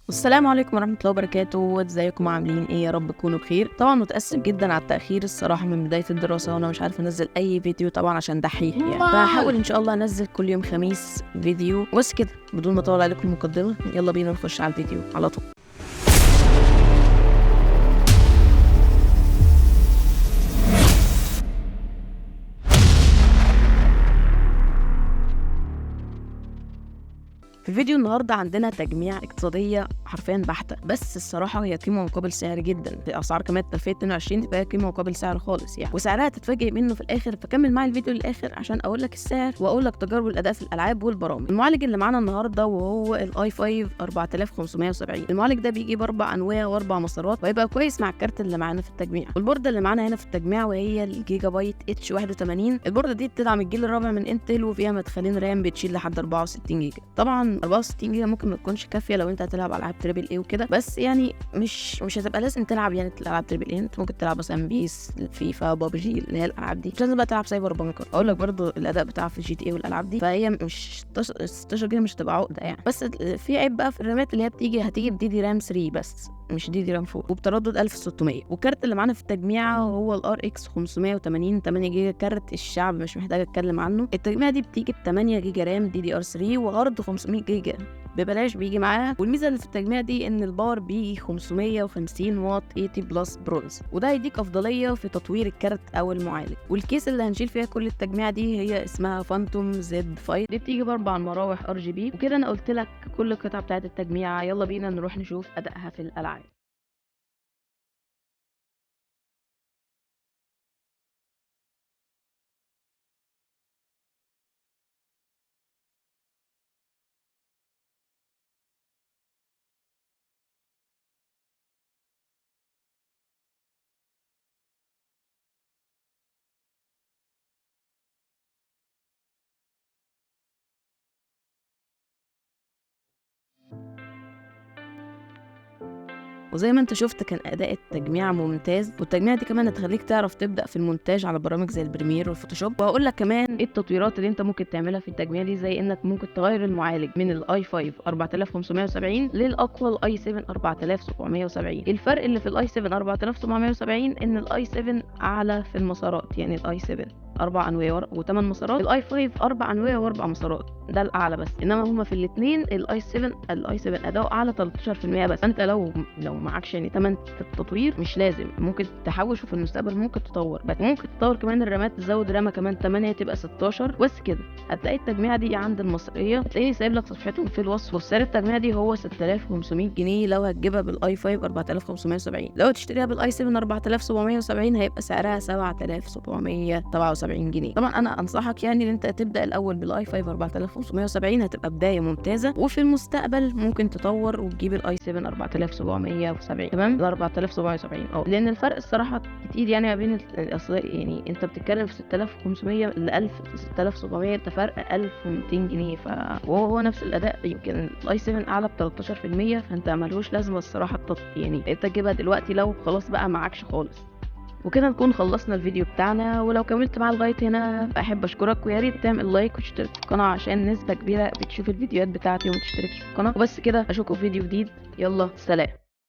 والسلام عليكم ورحمة الله وبركاته. ازيكم عاملين ايه؟ يا رب تكونوا بخير. طبعا متأسف جدا على التأخير الصراحة من بداية الدراسة، وانا مش عارفة انزل اي فيديو طبعا عشان دحيح يعني، فهحاول ان شاء الله انزل كل يوم خميس فيديو. بس كده بدون ما اطول عليكم المقدمة، يلا بينا نخش على الفيديو على طول. في فيديو النهارده عندنا تجميع اقتصاديه حرفيا بحته، بس الصراحه هي قيمه مقابل سعر جدا. الاسعار كمان 2022 تبقى قيمه مقابل سعر خالص يعني، وسعرها هتتفاجئ منه في الاخر. فكمل معايا الفيديو للاخر عشان اقول لك السعر واقول لك تجارب الاداء في الالعاب والبرامج. المعالج اللي معانا النهارده وهو الاي 5 4570. المعالج ده بيجي باربع انواع واربع مسارات، وهيبقى كويس مع الكارت اللي معانا في التجميع. والبورده اللي معانا هنا في التجميع وهي الجيجا بايت اتش 81. البورده دي بتدعم الجيل الرابع من انتل، وفيها مدخلين رام بتشيل لحد 64 جيجا. طبعا 64 جيجا ممكن ما تكونش كافيه لو انت هتلعب العاب تريبل اي وكده، بس يعني مش هتبقى لازم تلعب يعني العاب تريبل اي. انت ممكن تلعب مثلا بيس، فيفا، بابجي، اللي هي الالعاب دي. مش لازم بقى تلعب سايبر بانكر. اقول لك برضو الاداء بتاعها في الجي تي اي والالعاب دي، فهي مش 16 جيجا مش هتبقى عقده يعني. بس في عيب بقى في الرامات اللي هي هتيجي بدي دي رام 3 بس، مش دي رام 4، وبتردد 1600. والكارت اللي معانا في التجميع هو الار اكس 580 8 جيجا. كارت الشعب مش محتاج اتكلم عنه. التجميع دي بتيجي ب 8 جيجا رام دي دي ار 3 وعرض 500 جيجا ببلاش بيجي معاه. والميزه اللي في التجميع دي ان الباور بيجي 550 واط 80 بلس برونز، وده هيديك افضليه في تطوير الكارت او المعالج. والكيس اللي هنشيل فيها كل التجميع دي هي اسمها فانتوم زد 5. دي بتيجي باربع مراوح ار جي بي. وكده انا قلت لك كل القطع بتاعت التجميع، يلا بينا نروح نشوف ادائها في الالعاب. وزي ما انت شفت كان اداء التجميع ممتاز، والتجميع دي كمان هتخليك تعرف تبدا في المونتاج على برامج زي البريمير والفوتوشوب. وهقول لك كمان ايه التطويرات اللي انت ممكن تعملها في التجميع دي، زي انك ممكن تغير المعالج من الاي 5 4570 للاقوى الاي 7 4770. الفرق اللي في الاي 7 4770 ان الاي 7 اعلى في المسارات، يعني الاي 7 اربع انويه وثمان مسارات، الاي 5 اربع انويه واربع مسارات، ده الاعلى بس. انما هما في الاثنين الاي 7 اداؤه اعلى 13% بس. انت لو معكش يعني تمن التطوير مش لازم، ممكن تحوش وفي المستقبل ممكن تطور، بس ممكن تطور كمان الرامات، تزود رامه كمان 8 تبقى 16 بس كده. هتلاقي التجميعه دي عند المصريه، هتلاقيني سايب لك صفحتهم في الوصف. وسعر التجميعه دي هو 6500 جنيه لو هتجيبها بالاي 5 4570. لو تشتريها بالاي 7 4770 هيبقى سعرها 7777 جنيه. طبعا انا انصحك يعني ان انت تبدا الاول بالاي 5 4570، هتبقى بدايه ممتازه، وفي المستقبل ممكن تطور وتجيب الاي 7 4770. تمام، ال 4770 لان الفرق الصراحه كتير يعني ما بين الاصل. يعني انت بتتكلم في 6500 ل 1000 6700، انت فرق 1200 جنيه. وهو نفس الاداء، يمكن الاي 7 اعلى ب 13%، فانت ملوش لازمه الصراحه يعني انت تجيبها دلوقتي لو خلاص بقى معكش خالص. وكده نكون خلصنا الفيديو بتاعنا. ولو كملت معايا لغايه هنا احب اشكرك، ويا ريت تعمل لايك وتشترك في القناه عشان نسبه كبيره بتشوف الفيديوهات بتاعتي وما تشتركش في القناه. وبس كده، اشوفكم في فيديو جديد. يلا سلام.